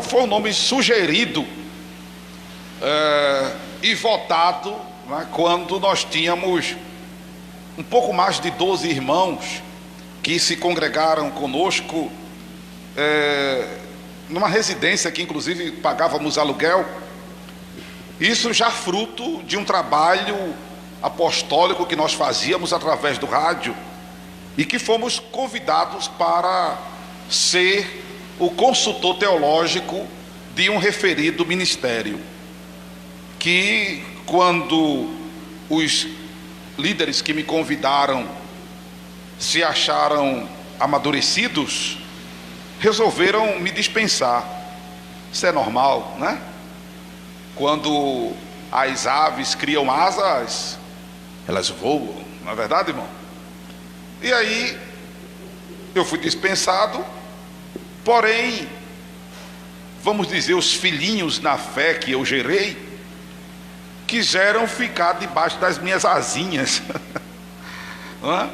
foi um nome sugerido e votado, né, quando nós tínhamos um pouco mais de 12 irmãos que se congregaram conosco numa residência que inclusive pagávamos aluguel. Isso já fruto de um trabalho apostólico que nós fazíamos através do rádio, e que fomos convidados para ser o consultor teológico de um referido ministério, que quando os líderes que me convidaram se acharam amadurecidos, resolveram me dispensar. Isso é normal, né? Quando as aves criam asas, elas voam, não é verdade, irmão? E aí eu fui dispensado, porém, vamos dizer, os filhinhos na fé que eu gerei quiseram ficar debaixo das minhas asinhas. Não é?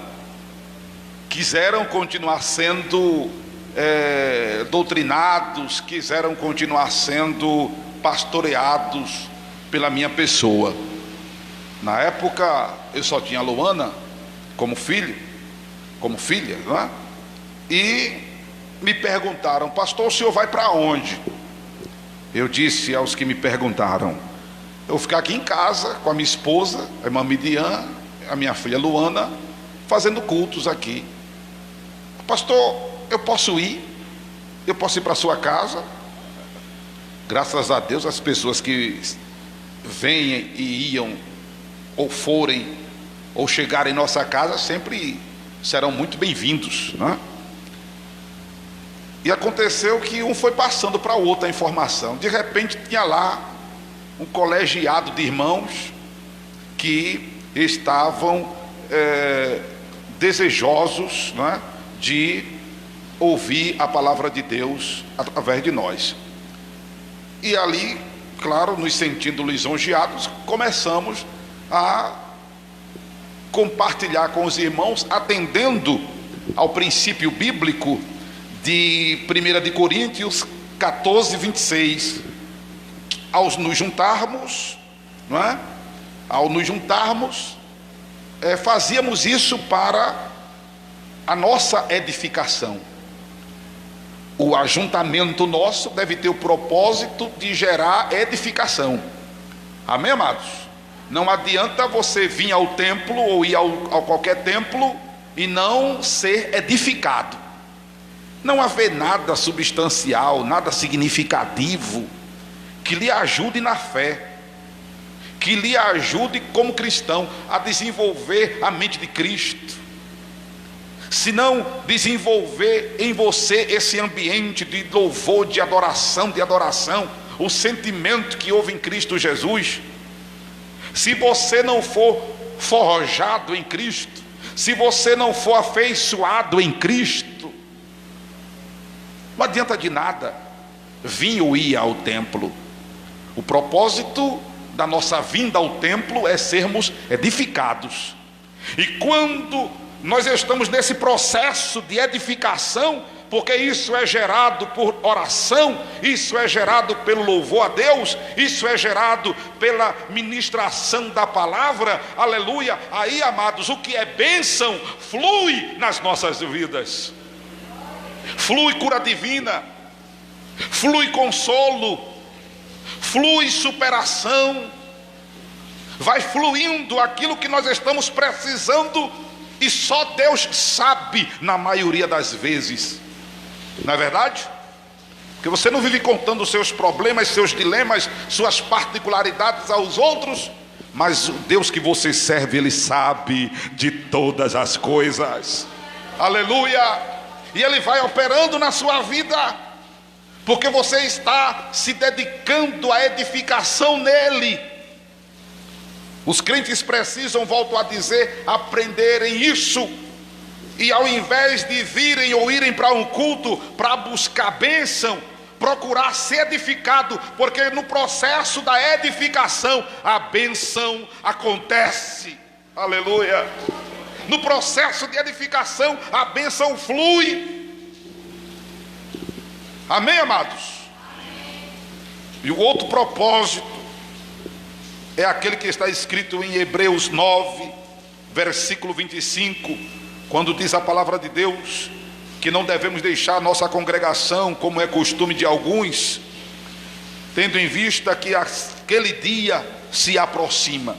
Quiseram continuar sendo doutrinados, quiseram continuar sendo pastoreados pela minha pessoa. Na época eu só tinha a Luana como filha, não é? E me perguntaram: pastor, o senhor vai para onde? Eu disse aos que me perguntaram: eu vou ficar aqui em casa com a minha esposa, a irmã Midian, a minha filha Luana, fazendo cultos aqui. Pastor, eu posso ir? Eu posso ir para a sua casa? Graças a Deus, as pessoas que vêm e iam, ou forem, ou chegarem em nossa casa, sempre serão muito bem-vindos, né? E aconteceu que um foi passando para o outro a informação. De repente tinha lá um colegiado de irmãos que estavam desejosos, né, de ouvir a palavra de Deus através de nós. E ali, claro, nos sentindo lisonjeados, começamos a compartilhar com os irmãos, atendendo ao princípio bíblico de 1 de Coríntios 14, 26. Ao nos juntarmos, não é? Ao nos juntarmos, fazíamos isso para a nossa edificação. O ajuntamento nosso deve ter o propósito de gerar edificação. Amém, amados? Não adianta você vir ao templo ou ir a qualquer templo e não ser edificado. Não haver nada substancial, nada significativo que lhe ajude na fé, que lhe ajude como cristão a desenvolver a mente de Cristo. Se não desenvolver em você esse ambiente de louvor, de adoração, o sentimento que houve em Cristo Jesus, se você não for forjado em Cristo, se você não for afeiçoado em Cristo, não adianta de nada vir ou ir ao templo. O propósito da nossa vinda ao templo é sermos edificados. E quando nós estamos nesse processo de edificação, porque isso é gerado por oração, isso é gerado pelo louvor a Deus, isso é gerado pela ministração da palavra, aleluia. Aí, amados, o que é bênção flui nas nossas vidas. Flui cura divina, flui consolo, flui superação, vai fluindo aquilo que nós estamos precisando, e só Deus sabe na maioria das vezes. Não é verdade? Porque você não vive contando os seus problemas, seus dilemas, suas particularidades aos outros, mas o Deus que você serve, Ele sabe de todas as coisas. Aleluia! E Ele vai operando na sua vida, porque você está se dedicando à edificação nele. Os crentes precisam, volto a dizer, aprenderem isso. E ao invés de virem ou irem para um culto para buscar bênção, procurar ser edificado, porque no processo da edificação a bênção acontece. Aleluia! No processo de edificação a bênção flui. Amém, amados? E o outro propósito é aquele que está escrito em Hebreus 9, versículo 25, quando diz a palavra de Deus que não devemos deixar nossa congregação, como é costume de alguns, tendo em vista que aquele dia se aproxima.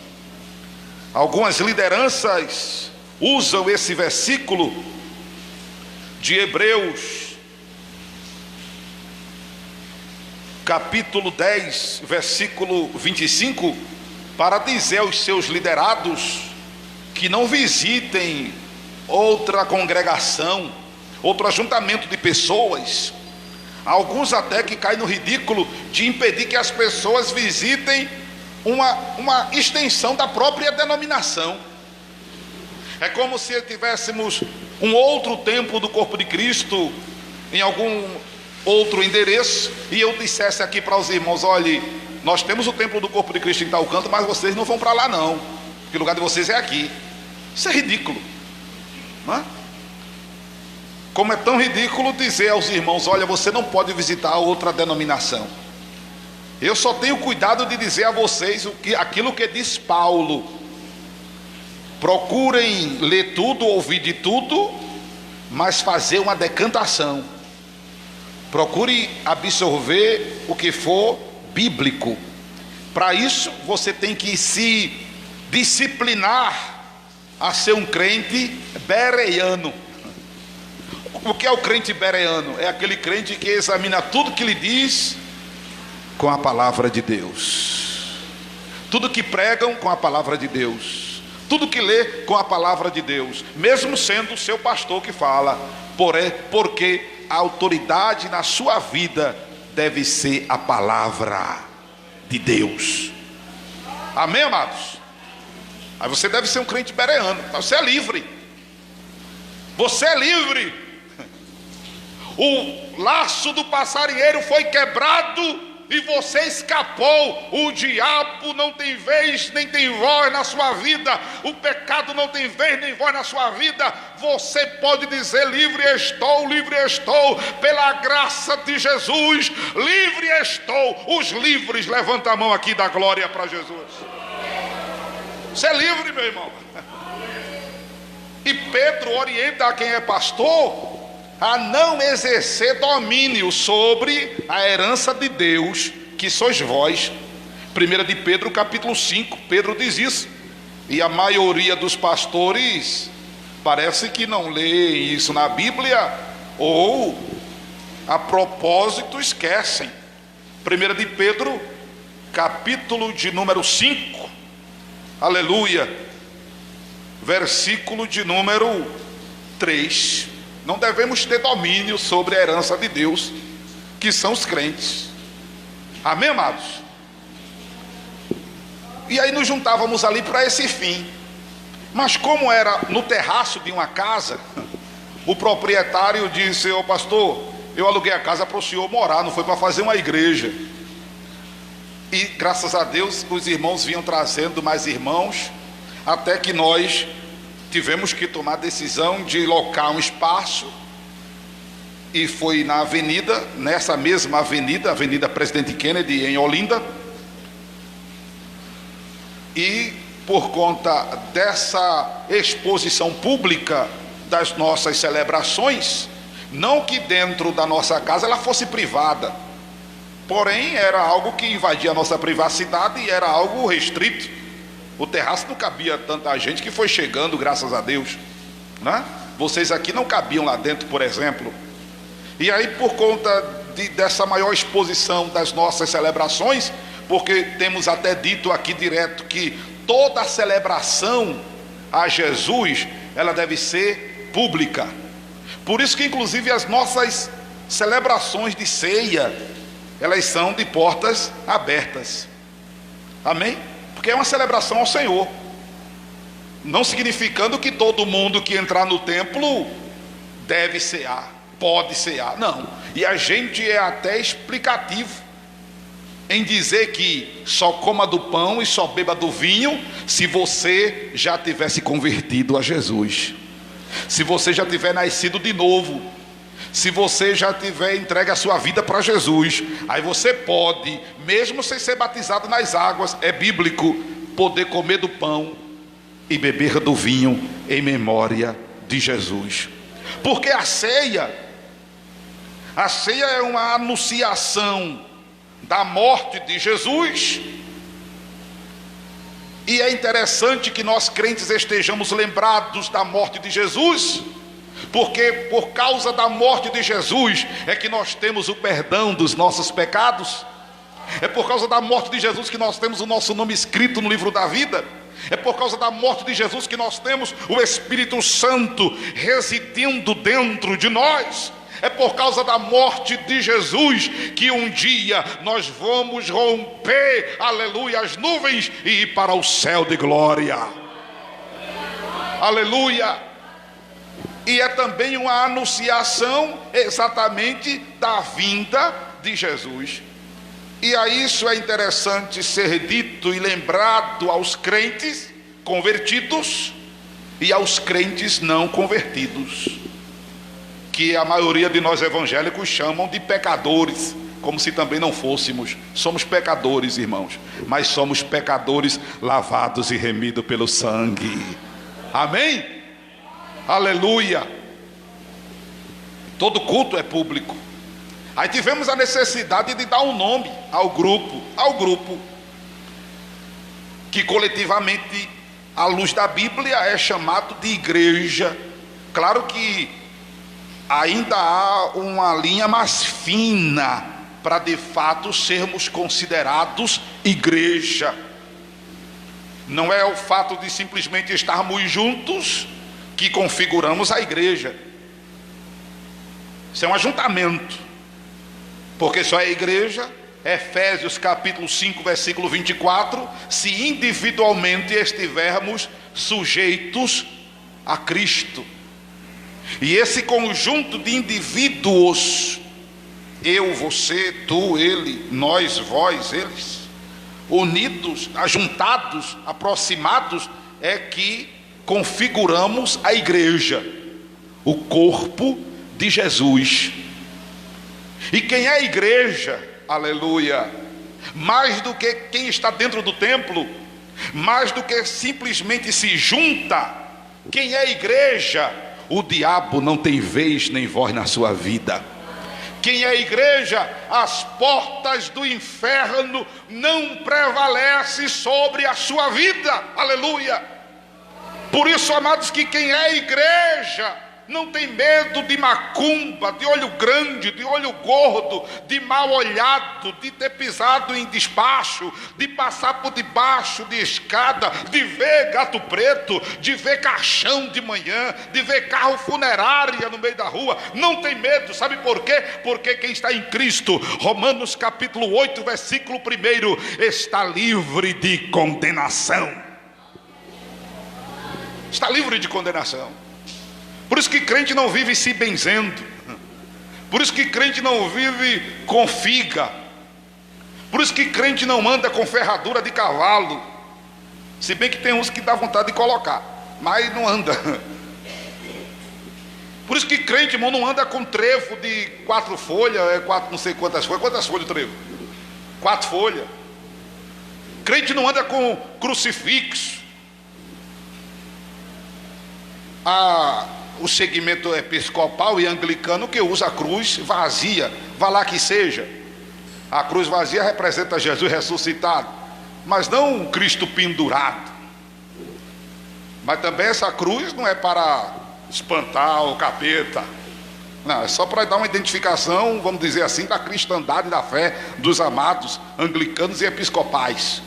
Algumas lideranças usam esse versículo de Hebreus, capítulo 10, versículo 25, para dizer aos seus liderados que não visitem outra congregação, outro ajuntamento de pessoas. Alguns até que caem no ridículo de impedir que as pessoas visitem uma extensão da própria denominação. É como se tivéssemos um outro templo do corpo de Cristo em algum outro endereço, e eu dissesse aqui para os irmãos: olhe, nós temos o templo do corpo de Cristo em tal canto, mas vocês não vão para lá não, porque o lugar de vocês é aqui. Isso é ridículo, não é? Como é tão ridículo dizer aos irmãos: olha, você não pode visitar outra denominação. Eu só tenho cuidado de dizer a vocês aquilo que diz Paulo: procurem ler tudo, ouvir de tudo, mas fazer uma decantação. Procure absorver o que for bíblico. Para isso você tem que se disciplinar a ser um crente bereano. O que é o crente bereano? É aquele crente que examina tudo que lhe diz com a palavra de Deus, tudo que pregam com a palavra de Deus, tudo que lê com a palavra de Deus, mesmo sendo o seu pastor que fala, porque a autoridade na sua vida deve ser a palavra de Deus. Amém, amados? Aí você deve ser um crente bereano. Você é livre. Você é livre. O laço do passarinheiro foi quebrado e você escapou. O diabo não tem vez nem tem voz na sua vida. O pecado não tem vez nem voz na sua vida. Você pode dizer: livre estou, pela graça de Jesus, livre estou. Os livres, levanta a mão aqui, dá glória para Jesus. Você é livre, meu irmão. E Pedro orienta a quem é pastor a não exercer domínio sobre a herança de Deus, que sois vós. 1 de Pedro capítulo 5, Pedro diz isso. E a maioria dos pastores parece que não lê isso na Bíblia, ou a propósito esquecem. 1 de Pedro capítulo de número 5, aleluia, versículo de número 3. Não devemos ter domínio sobre a herança de Deus, que são os crentes. Amém, amados? E aí nos juntávamos ali para esse fim. Mas como era no terraço de uma casa, o proprietário disse: ô pastor, eu aluguei a casa para o senhor morar, não foi para fazer uma igreja. E graças a Deus os irmãos vinham trazendo mais irmãos, até que nós tivemos que tomar a decisão de locar um espaço, e foi na avenida, nessa mesma avenida, Avenida Presidente Kennedy, em Olinda. E por conta dessa exposição pública das nossas celebrações, não que dentro da nossa casa ela fosse privada, porém era algo que invadia a nossa privacidade e era algo restrito. O terraço não cabia tanta gente que foi chegando, graças a Deus, né? Vocês aqui não cabiam lá dentro, por exemplo. E aí, por conta dessa maior exposição das nossas celebrações, porque temos até dito aqui direto que toda celebração a Jesus, ela deve ser pública. Por isso que inclusive as nossas celebrações de ceia, elas são de portas abertas. Amém? Porque é uma celebração ao Senhor, não significando que todo mundo que entrar no templo deve cear, pode cear, não. E a gente é até explicativo em dizer que só coma do pão e só beba do vinho se você já tivesse convertido a Jesus, se você já tiver nascido de novo, Se você já tiver entregue a sua vida para Jesus, aí você pode, mesmo sem ser batizado nas águas, é bíblico, poder comer do pão e beber do vinho em memória de Jesus. Porque a ceia é uma anunciação da morte de Jesus. E é interessante que nós crentes estejamos lembrados da morte de Jesus, porque por causa da morte de Jesus é que nós temos o perdão dos nossos pecados. É por causa da morte de Jesus que nós temos o nosso nome escrito no livro da vida. É por causa da morte de Jesus que nós temos o Espírito Santo residindo dentro de nós. É por causa da morte de Jesus que um dia nós vamos romper, aleluia, as nuvens e ir para o céu de glória. Aleluia. E é também uma anunciação exatamente da vinda de Jesus. E a isso é interessante ser dito e lembrado aos crentes convertidos e aos crentes não convertidos, que a maioria de nós evangélicos chamam de pecadores, como se também não fôssemos. Somos pecadores, irmãos, mas somos pecadores lavados e remidos pelo sangue. Amém? Aleluia. Todo culto é público. Aí tivemos a necessidade de dar um nome ao grupo que coletivamente, à luz da Bíblia, é chamado de igreja. Claro que ainda há uma linha mais fina para de fato sermos considerados igreja. Não é o fato de simplesmente estarmos juntos que configuramos a igreja. Isso é um ajuntamento, porque só é igreja, Efésios capítulo 5 versículo 24, se individualmente estivermos sujeitos a Cristo. E esse conjunto de indivíduos, eu, você, tu, ele, nós, vós, eles, unidos, ajuntados, aproximados, é que configuramos a igreja, o corpo de Jesus. E quem é a igreja, aleluia, mais do que quem está dentro do templo, mais do que simplesmente se junta, quem é a igreja? O diabo não tem vez nem voz na sua vida. Quem é a igreja? As portas do inferno não prevalecem sobre a sua vida. Aleluia. Por isso, amados, que quem é a igreja não tem medo de macumba, de olho grande, de olho gordo, de mal olhado, de ter pisado em despacho, de passar por debaixo de escada, de ver gato preto, de ver caixão de manhã, de ver carro funerária no meio da rua. Não tem medo, sabe por quê? Porque quem está em Cristo, Romanos capítulo 8 versículo 1, está livre de condenação. Está livre de condenação. Por isso que crente não vive se benzendo. Por isso que crente não vive com figa. Por isso que crente não anda com ferradura de cavalo. Se bem que tem uns que dá vontade de colocar, mas não anda. Por isso que crente, irmão, não anda com trevo de 4 folhas, 4 não sei quantas folhas. Quantas folhas o trevo? 4 folhas. Crente não anda com crucifixo. O segmento episcopal e anglicano que usa a cruz vazia, vá lá que seja. A cruz vazia representa Jesus ressuscitado, mas não um Cristo pendurado. Mas também essa cruz não é para espantar o capeta, não, é só para dar uma identificação, vamos dizer assim, da cristandade, da fé dos amados anglicanos e episcopais.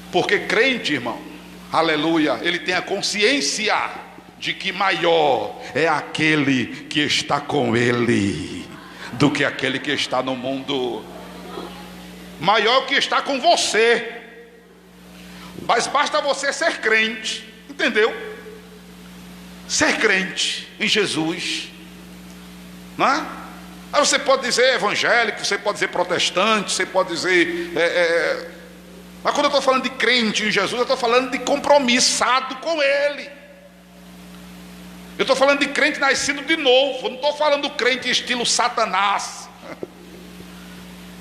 Porque crente, irmão, aleluia, ele tem a consciência de que maior é aquele que está com ele do que aquele que está no mundo. Maior é o que está com você. Mas basta você ser crente, entendeu? Ser crente em Jesus, não é? Aí você pode dizer evangélico, você pode dizer protestante, você pode dizer mas quando eu estou falando de crente em Jesus, eu estou falando de compromissado com Ele. Eu estou falando de crente nascido de novo. Eu não estou falando do crente estilo Satanás.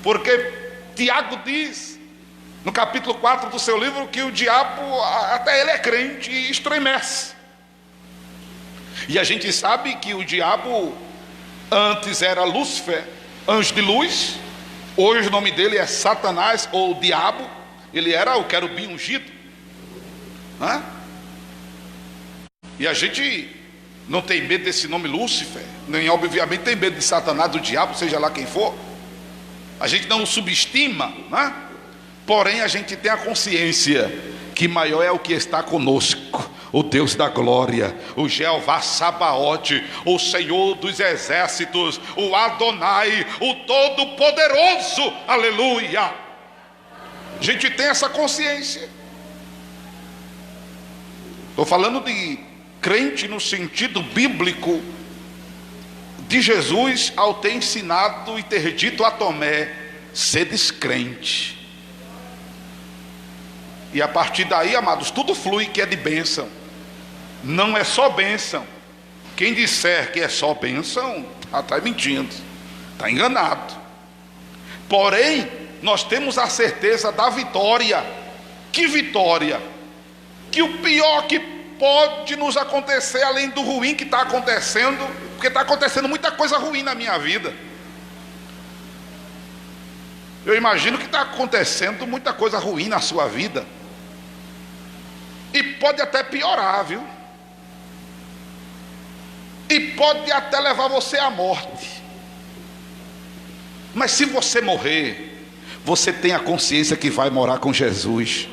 Porque Tiago diz, no capítulo 4 do seu livro, que o diabo, até ele é crente e estremece. E a gente sabe que o diabo antes era Lúcifer, anjo de luz. Hoje o nome dele é Satanás ou diabo. Ele era o querubim ungido. E a gente não tem medo desse nome Lúcifer, nem obviamente tem medo de Satanás, do diabo, seja lá quem for. A gente não o subestima, porém a gente tem a consciência que maior é o que está conosco, o Deus da glória, o Jeová Sabaote, o Senhor dos exércitos, o Adonai, o Todo-Poderoso, aleluia. A gente tem essa consciência. Estou falando de crente no sentido bíblico de Jesus, ao ter ensinado e ter dito a Tomé: sedes crente. E a partir daí, amados, tudo flui que é de bênção. Não é só bênção. Quem disser que é só bênção, está mentindo, está enganado. Porém, nós temos a certeza da vitória. Que vitória? Que o pior que pode nos acontecer, além do ruim que está acontecendo, porque está acontecendo muita coisa ruim na minha vida. Eu imagino que está acontecendo muita coisa ruim na sua vida. E pode até piorar, viu? E pode até levar você à morte. Mas se você morrer, você tem a consciência que vai morar com Jesus.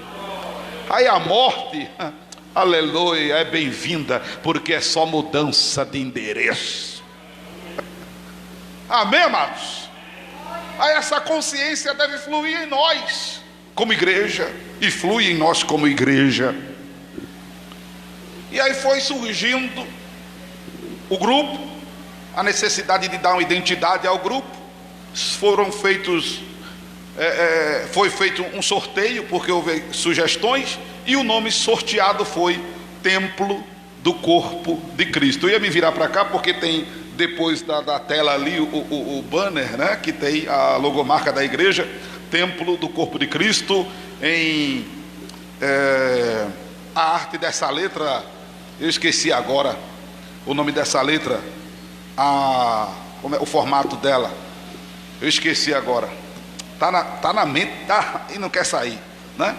Aí a morte, aleluia, é bem-vinda, porque é só mudança de endereço. Amém, amados? Aí essa consciência deve fluir em nós como igreja, e flui em nós como igreja. E aí foi surgindo o grupo, a necessidade de dar uma identidade ao grupo. Foi feito um sorteio, porque houve sugestões, e o nome sorteado foi Templo do Corpo de Cristo. Eu ia me virar para cá, porque tem depois da tela ali o banner, né, que tem a logomarca da igreja, Templo do Corpo de Cristo. A arte dessa letra, eu esqueci agora o nome dessa letra, o formato dela, eu esqueci agora. Tá na mente, e não quer sair, né?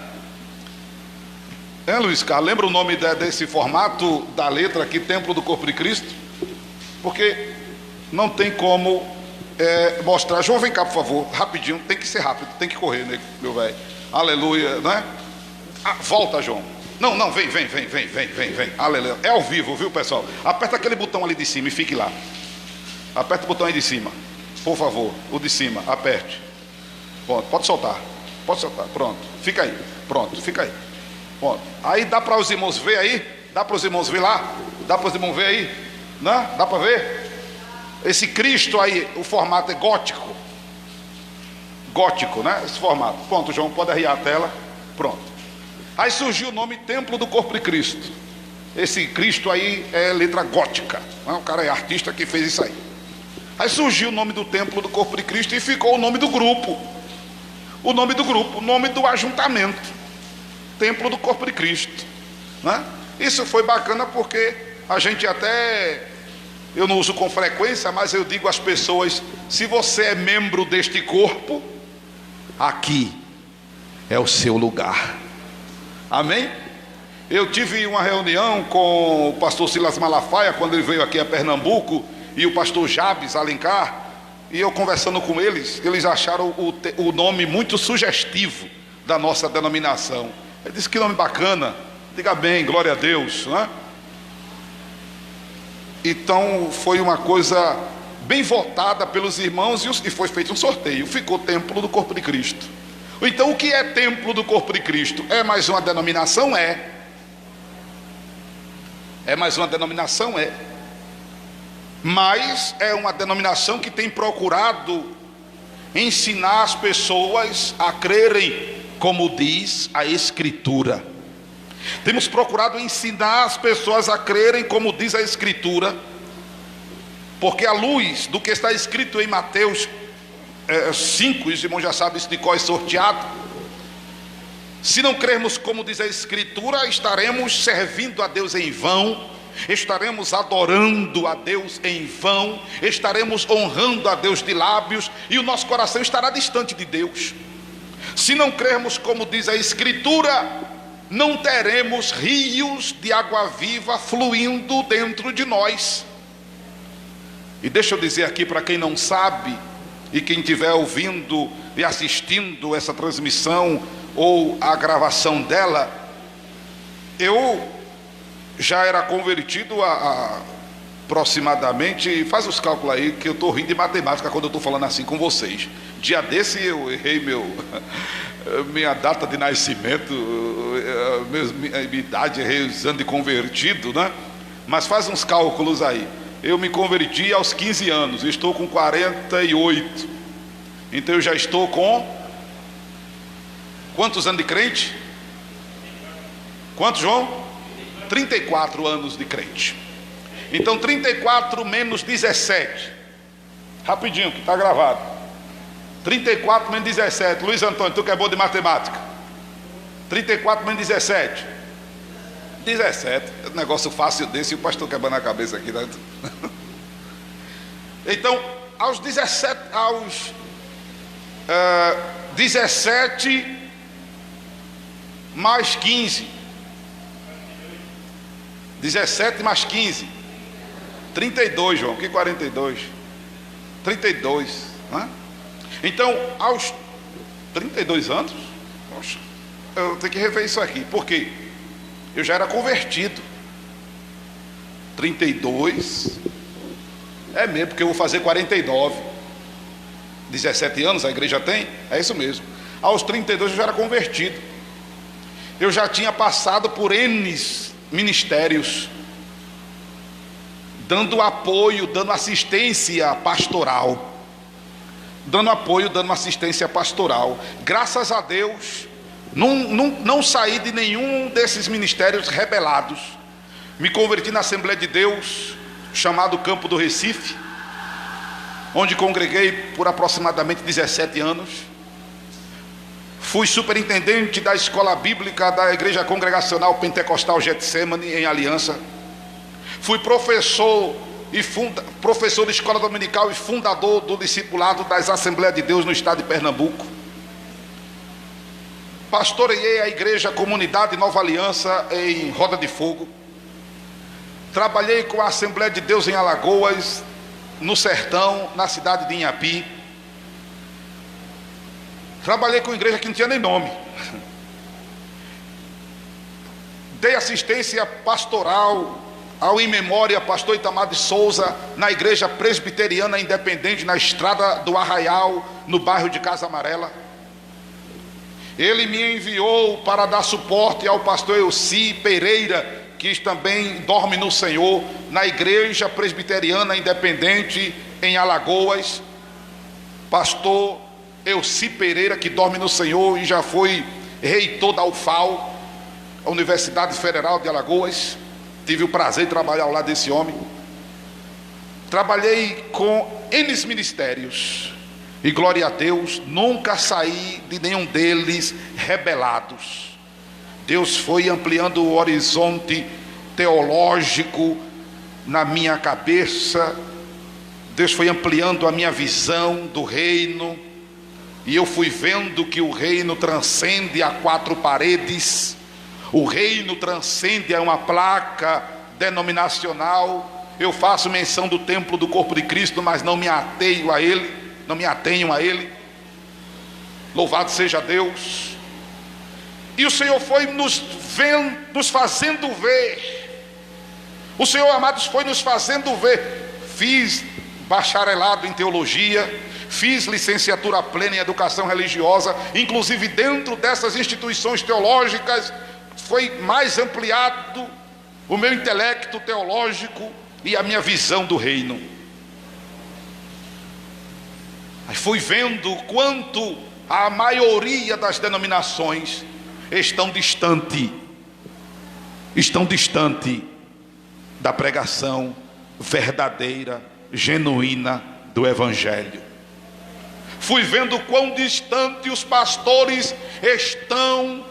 Luiz Carlos, lembra o nome desse formato da letra aqui, Templo do Corpo de Cristo? Porque não tem como mostrar. João, vem cá, por favor, rapidinho, tem que ser rápido, tem que correr, né, meu velho? Aleluia, né? Volta, João. Não, vem, aleluia. É ao vivo, viu, pessoal? Aperta aquele botão ali de cima e fique lá. Aperta o botão aí de cima, por favor, o de cima, aperte. Pronto, pode soltar, pronto, fica aí, pronto, fica aí. Pronto. Aí dá para os irmãos ver aí? Dá para os irmãos ver lá? Dá para os irmãos ver aí? Né? Dá para ver? Esse Cristo aí, o formato é gótico. Gótico, né? Esse formato. Pronto, João, pode arriar a tela. Pronto. Aí surgiu o nome Templo do Corpo de Cristo. Esse Cristo aí é letra gótica, né? O cara é artista que fez isso aí. Aí surgiu o nome do Templo do Corpo de Cristo e ficou o nome do grupo. O nome do ajuntamento. Templo do Corpo de Cristo, né? Isso foi bacana, porque a gente até, eu não uso com frequência, mas eu digo às pessoas: se você é membro deste corpo, aqui é o seu lugar. Amém? Eu tive uma reunião com o pastor Silas Malafaia, quando ele veio aqui a Pernambuco, e o pastor Jabes Alencar, e eu conversando com eles acharam o nome muito sugestivo da nossa denominação. Ele disse: que nome bacana. Diga bem, glória a Deus, né? Então foi uma coisa bem votada pelos irmãos, e foi feito um sorteio. Ficou Templo do Corpo de Cristo. Então o que é Templo do Corpo de Cristo? É mais uma denominação? É mais uma denominação? Mas é uma denominação que tem procurado ensinar as pessoas a crerem como diz a Escritura. Temos procurado ensinar as pessoas a crerem como diz a Escritura, porque à luz do que está escrito em Mateus 5, os irmãos já sabem isso de cor sorteado, se não crermos como diz a Escritura, estaremos servindo a Deus em vão, estaremos adorando a Deus em vão, estaremos honrando a Deus de lábios, e o nosso coração estará distante de Deus. Se não crermos como diz a Escritura, não teremos rios de água viva fluindo dentro de nós. E deixa eu dizer aqui para quem não sabe, e quem estiver ouvindo e assistindo essa transmissão ou a gravação dela, eu já era convertido a aproximadamente, faz os cálculos aí, que eu estou rindo de matemática quando eu estou falando assim com vocês. Dia desse eu errei minha data de nascimento, minha idade, errei os anos de convertido, né? Mas faz uns cálculos aí. Eu me converti aos 15 anos, estou com 48. Então eu já estou com quantos anos de crente? Quantos, João? 34 anos de crente. Então 34 menos 17, rapidinho que está gravado. 34 menos 17, Luiz Antônio, tu que é bom de matemática. 34 menos 17, 17, negócio fácil desse, e o pastor quebrando a cabeça aqui, né? Então aos 17 mais 15, 17 mais 15, 32, João, que 42? 32, né? Então, aos 32 anos, poxa, eu tenho que rever isso aqui, porque eu já era convertido. 32, é mesmo, porque eu vou fazer 49, 17 anos a igreja tem, é isso mesmo. Aos 32 eu já era convertido. Eu já tinha passado por N ministérios, dando apoio, dando assistência pastoral. Graças a Deus, não saí de nenhum desses ministérios rebelados. Me converti na Assembleia de Deus, chamado Campo do Recife, onde congreguei por aproximadamente 17 anos. Fui superintendente da escola bíblica da Igreja Congregacional Pentecostal Getsemane, em Aliança. Fui professor de escola dominical e fundador do discipulado das Assembleias de Deus no estado de Pernambuco. Pastoreei a igreja Comunidade Nova Aliança em Roda de Fogo. Trabalhei com a Assembleia de Deus em Alagoas, no sertão, na cidade de Inhapi. Trabalhei com igreja que não tinha nem nome. Dei assistência pastoral ao em memória pastor Itamar de Souza, na igreja presbiteriana independente, na estrada do Arraial, no bairro de Casa Amarela. Ele me enviou para dar suporte ao pastor Elci Pereira, que também dorme no Senhor, na igreja presbiteriana independente em Alagoas. Pastor Elci Pereira, que dorme no Senhor e já foi reitor da UFAL, a Universidade Federal de Alagoas. Tive o prazer de trabalhar ao lado desse homem. Trabalhei com N ministérios e glória a Deus, nunca saí de nenhum deles rebelados. Deus foi ampliando o horizonte teológico na minha cabeça. Deus foi ampliando a minha visão do reino, e eu fui vendo que o reino transcende a quatro paredes. O reino transcende a uma placa denominacional. Eu faço menção do templo do corpo de Cristo, mas não me atenho a ele. Louvado seja Deus. E o Senhor foi nos fazendo ver. O Senhor, amados, foi nos fazendo ver. Fiz bacharelado em teologia, fiz licenciatura plena em educação religiosa, inclusive dentro dessas instituições teológicas foi mais ampliado o meu intelecto teológico e a minha visão do reino. Aí fui vendo quanto a maioria das denominações estão distante estão distantes da pregação verdadeira, genuína do Evangelho. Fui vendo quão distante os pastores estão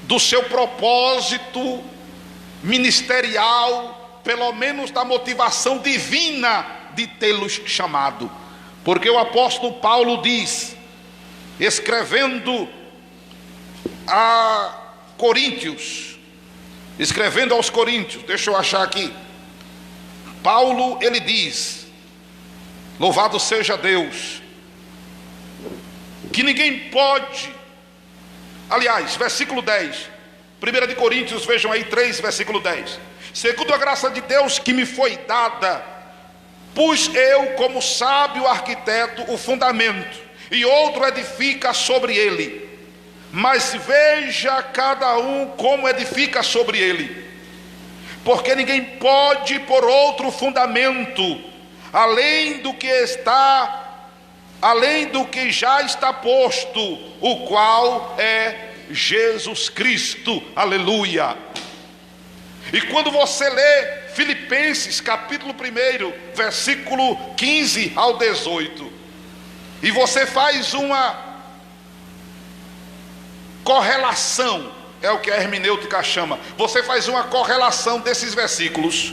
do seu propósito ministerial, pelo menos da motivação divina de tê-los chamado. Porque o apóstolo Paulo diz, escrevendo a Coríntios, escrevendo aos Coríntios, deixa eu achar aqui, Paulo, ele diz, louvado seja Deus, que ninguém pode, aliás, versículo 10, 1 de Coríntios, vejam aí 3, versículo 10, segundo a graça de Deus que me foi dada, pus eu como sábio arquiteto o fundamento, e outro edifica sobre ele, mas veja cada um como edifica sobre ele, porque ninguém pode pôr outro fundamento, além do que já está posto, o qual é Jesus Cristo, aleluia. E quando você lê Filipenses capítulo 1, versículo 15 ao 18, e você faz uma correlação, é o que a hermenêutica chama, você faz uma correlação desses versículos,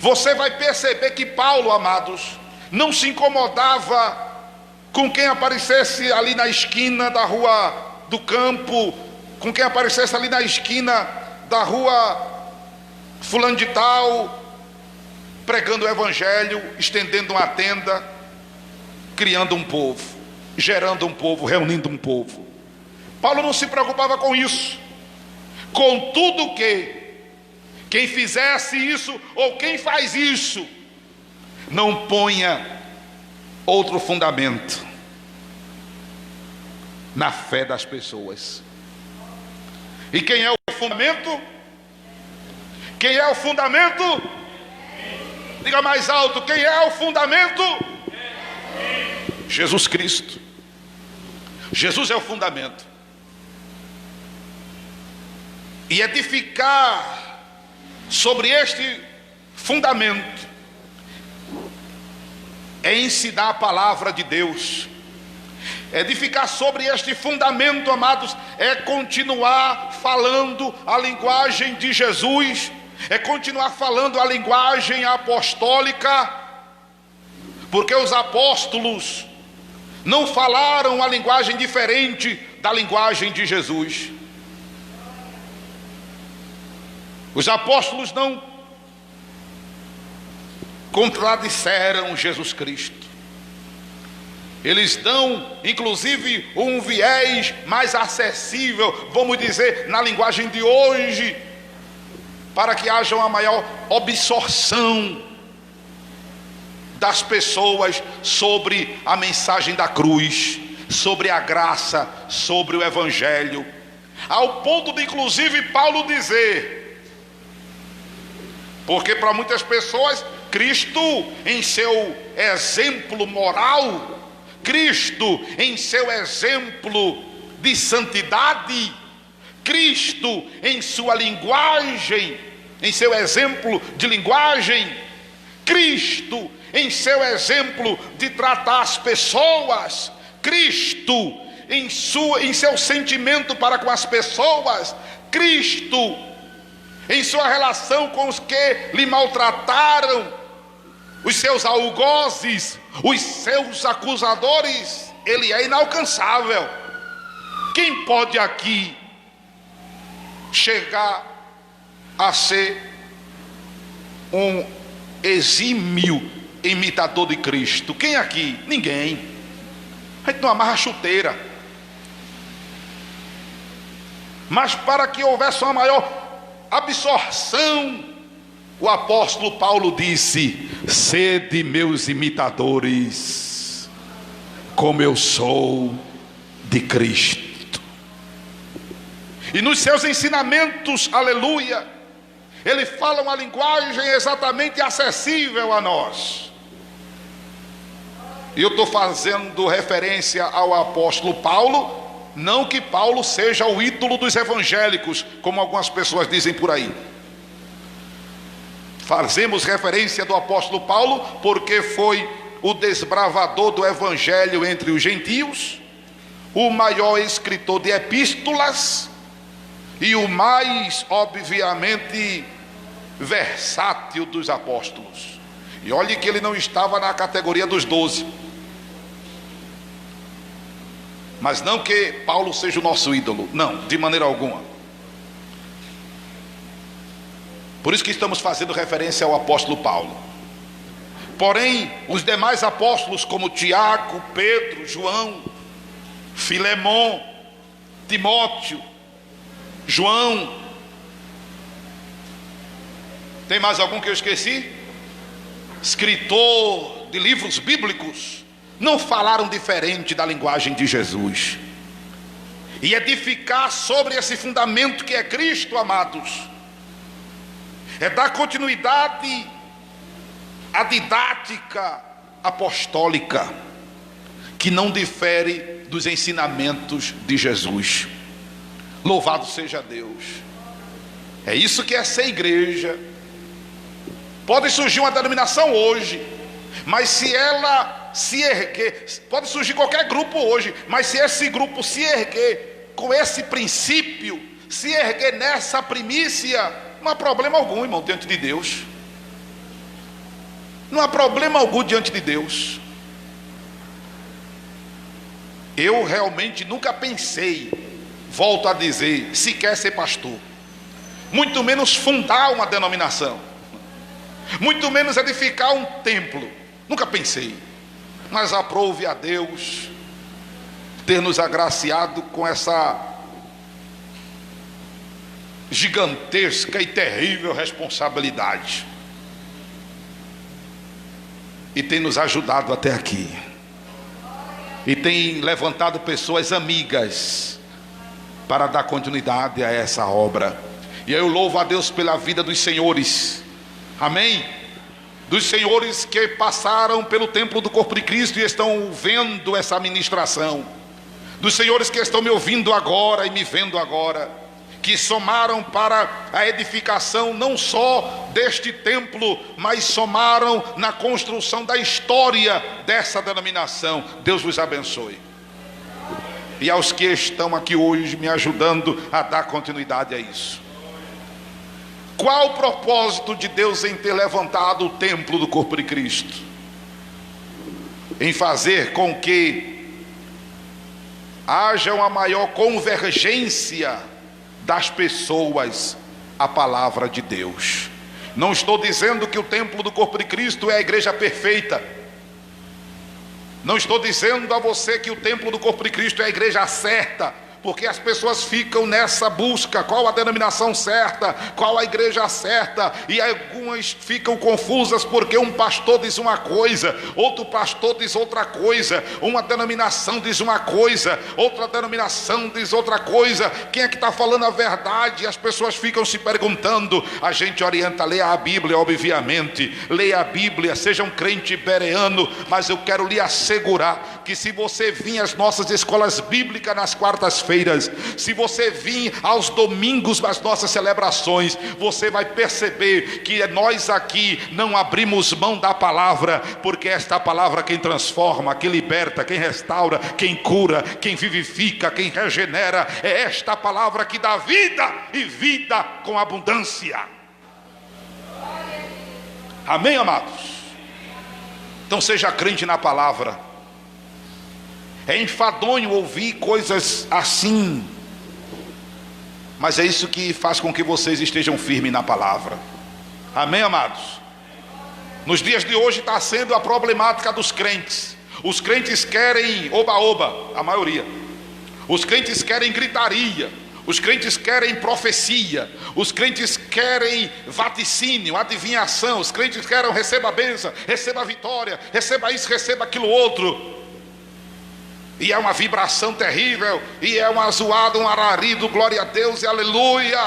você vai perceber que Paulo, amados, não se incomodava com quem aparecesse ali na esquina da rua do campo, com quem aparecesse ali na esquina da rua fulano de tal, pregando o evangelho, estendendo uma tenda, criando um povo, gerando um povo, reunindo um povo. Paulo não se preocupava com isso. Contudo que quem fizesse isso, ou quem faz isso, não ponha outro fundamento na fé das pessoas. E quem é o fundamento? Quem é o fundamento? Diga mais alto, quem é o fundamento? Jesus Cristo. Jesus é o fundamento. E edificar sobre este fundamento é ensinar a palavra de Deus. Edificar sobre este fundamento, amados, é continuar falando a linguagem de Jesus, é continuar falando a linguagem apostólica, porque os apóstolos não falaram a linguagem diferente da linguagem de Jesus. Os apóstolos não contradisseram Jesus Cristo. Eles dão, inclusive, um viés mais acessível, vamos dizer, na linguagem de hoje, para que haja uma maior absorção das pessoas sobre a mensagem da cruz, sobre a graça, sobre o evangelho, ao ponto de, inclusive, Paulo dizer, porque para muitas pessoas, Cristo em seu exemplo moral, Cristo em seu exemplo de santidade, Cristo em sua linguagem, em seu exemplo de linguagem, Cristo em seu exemplo de tratar as pessoas, Cristo em seu sentimento para com as pessoas, Cristo em sua relação com os que lhe maltrataram, os seus algozes, os seus acusadores, ele é inalcançável. Quem pode aqui chegar a ser um exímio imitador de Cristo? Quem aqui? Ninguém. A gente não amarra chuteira. Mas para que houvesse uma maior absorção, o apóstolo Paulo disse: sede meus imitadores, como eu sou de Cristo. E nos seus ensinamentos, aleluia, ele fala uma linguagem exatamente acessível a nós. E eu estou fazendo referência ao apóstolo Paulo, Não que Paulo seja o ídolo dos evangélicos, como algumas pessoas dizem por aí. Fazemos referência do apóstolo Paulo porque foi o desbravador do evangelho entre os gentios, o maior escritor de epístolas e o mais, obviamente, versátil dos apóstolos. E olhe que ele não estava na categoria dos 12. Mas não que Paulo seja o nosso ídolo, não, de maneira alguma. Por isso que estamos fazendo referência ao apóstolo Paulo. Porém, os demais apóstolos, como Tiago, Pedro, João, Filemon, Timóteo, João, tem mais algum que eu esqueci? Escritor de livros bíblicos, não falaram diferente da linguagem de Jesus. E edificar sobre esse fundamento que é Cristo, amados, é dar continuidade à didática apostólica, que não difere dos ensinamentos de Jesus. Louvado seja Deus. É isso que é ser igreja. Pode surgir uma denominação hoje, mas se ela se erguer, pode surgir qualquer grupo hoje, mas se esse grupo se erguer com esse princípio, se erguer nessa primícia, não há problema algum, irmão, diante de Deus. Não há problema algum diante de Deus. Eu realmente nunca pensei, volto a dizer, sequer ser pastor, muito menos fundar uma denominação, muito menos edificar um templo. Nunca pensei. Mas aprove a Deus ter nos agraciado com essa gigantesca e terrível responsabilidade, e tem nos ajudado até aqui, e tem levantado pessoas amigas para dar continuidade a essa obra. E eu louvo a Deus pela vida dos senhores, amém? Dos senhores que passaram pelo templo do corpo de Cristo e estão vendo essa ministração, dos senhores que estão me ouvindo agora e me vendo agora, que somaram para a edificação não só deste templo, mas somaram na construção da história dessa denominação. Deus vos abençoe. E aos que estão aqui hoje me ajudando a dar continuidade a isso. Qual o propósito de Deus em ter levantado o templo do corpo de Cristo? Em fazer com que haja uma maior convergência das pessoas à palavra de Deus. Não estou dizendo que o templo do corpo de Cristo é a igreja perfeita. Não estou dizendo a você que o templo do corpo de Cristo é a igreja certa, porque as pessoas ficam nessa busca, qual a denominação certa, qual a igreja certa, e algumas ficam confusas porque um pastor diz uma coisa, outro pastor diz outra coisa, uma denominação diz uma coisa, outra denominação diz outra coisa. Quem é que está falando a verdade? As pessoas ficam se perguntando. A gente orienta: leia a Bíblia, obviamente, leia a Bíblia, seja um crente bereano, mas eu quero lhe assegurar que se você vir às nossas escolas bíblicas nas quartas-feiras, se você vir aos domingos das nossas celebrações, você vai perceber que nós aqui não abrimos mão da palavra, porque esta palavra quem transforma, quem liberta, quem restaura, quem cura, quem vivifica, quem regenera, é esta palavra que dá vida e vida com abundância. Amém, amados? Então seja crente na palavra. É enfadonho ouvir coisas assim, mas é isso que faz com que vocês estejam firmes na palavra. Amém, amados? Nos dias de hoje está sendo a problemática dos crentes. Os crentes querem oba-oba, a maioria. Os crentes querem gritaria. Os crentes querem profecia. Os crentes querem vaticínio, adivinhação. Os crentes querem receba a bênção, receba a vitória, receba isso, receba aquilo outro. E é uma vibração terrível, e é uma zoada, um alarido, glória a Deus e aleluia.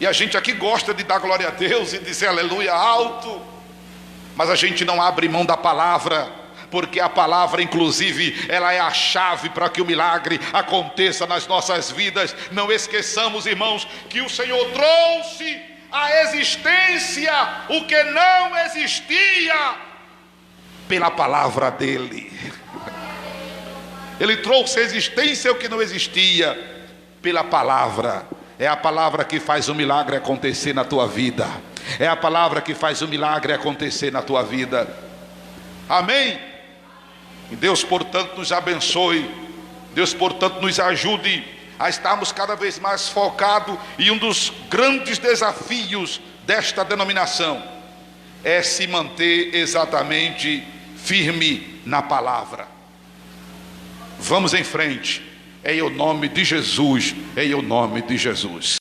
E a gente aqui gosta de dar glória a Deus e dizer aleluia alto, mas a gente não abre mão da palavra. porque a palavra, inclusive, ela é a chave para que o milagre aconteça nas nossas vidas. Não esqueçamos, irmãos, que o Senhor trouxe à existência o que não existia pela palavra dele. Ele trouxe à existência o que não existia pela palavra. É a palavra que faz o milagre acontecer na tua vida. É a palavra que faz o milagre acontecer na tua vida. Amém? E Deus, portanto, nos abençoe. Deus, portanto, nos ajude a estarmos cada vez mais focados. E um dos grandes desafios desta denominação é se manter exatamente firme na palavra. Vamos em frente, em o nome de Jesus, em o nome de Jesus.